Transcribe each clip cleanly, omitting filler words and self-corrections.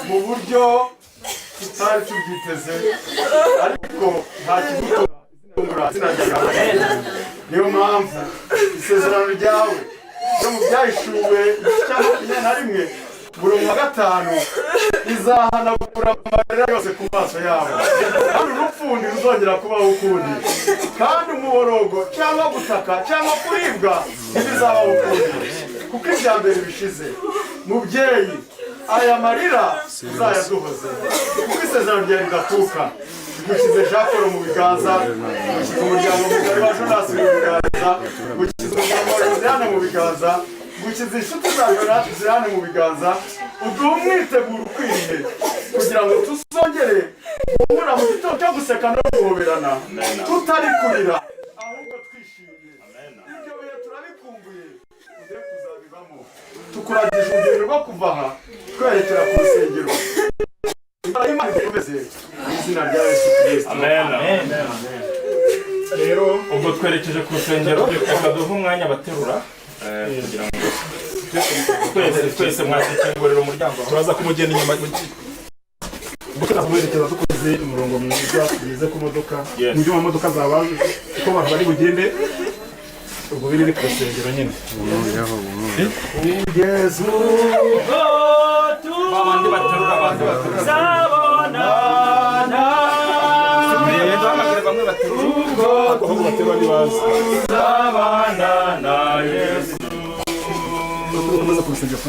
mu buryo tutari tubyiteze ariko nta kigutungura izina ryawe. Niyo mpamvu isezerano ryawe ryo mu byahishuwe igice cya 21 umurongo wa 5 izahanagura amarira yose ku maso yabo, kandi urupfu ntiruzongera kubaho ukundi, kandi umuborogo cyangwa gutaka cyangwa kuribwa ntibizabaho ukundi, kuko ibya mbere bishize. Mubyeyi, aya marira uzayaduhoze, kuko isezerano ryawe ridakuka. Gushyize Jean Paul mu biganza, gushyize umuryango mugari wa Jonas mu biganza, gushyize umuryango wa Josiane mu biganza, gushyize inshuti za Jonathan Josiane mu biganza. Uduhe umwiteguro ukwiriye kugira ngo tuzongere guhura mu gitondo cyo guseka no guhoberana, tutari kurira ahubwo twishimye. Ibyo bihe turabikumbuye, ugiye kuzabibamo. Tukuragije urugendo rwo kuva aha twerekera ku rusengero. Imana ikomeze mu izina rya Yesu Kristo. Amen. Rero ubwo twerekeje ku rusengero, reka duhe umwanya baterura kugira ngo twese mwakingurira umuryango. turaza kumugenda inyuma guterekeza dukoze umurongo mwiza bize ku modoka mu byo modoka zaba uko abantu bari bugende ubwo biri ku rusengero nyine. Yesu babandi baterura abantu zabona bamwe baterura aho baterura nibaza zabana na Yesu. tukomeza ku rusengero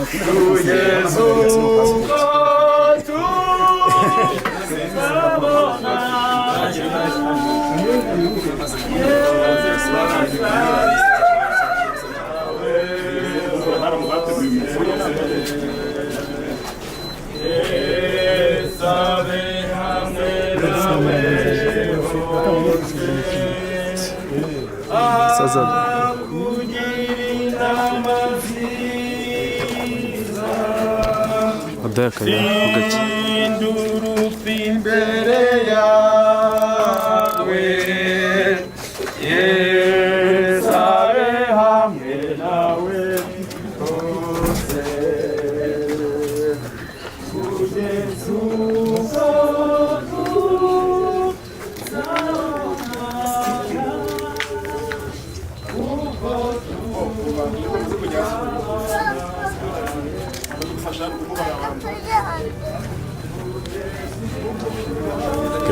Indurufi imbere yawe, Yesu abe hamwe nawe hose, kugeza ubwo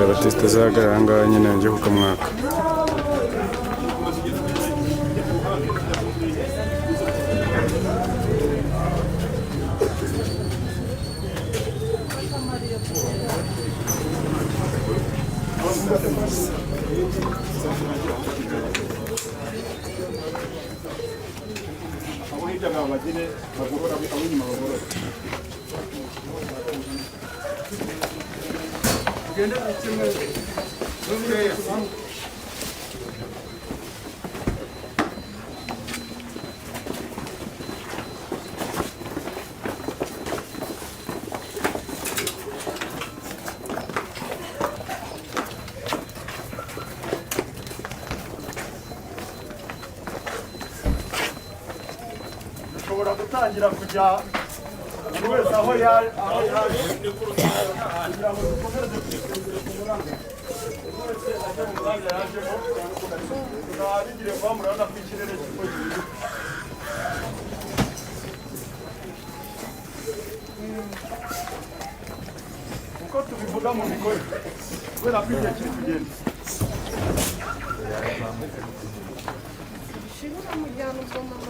Abatista zahagarara ngaha nyine njye ku kamwaka. abo hirya ngaho bagire bagorora abo inyuma bagorora. dushobora gutangira kujya buri wese aho yaje kugira ngo dukomeze kunyurana. Buri wese ajya mu mwanya yajemo tunabigire kuba murabona ko ikirere kirimo gihinduka. Uko tubivuga mu mikorere kubera ko igihe kiri kugenda. Shibura mujyana ubwo mama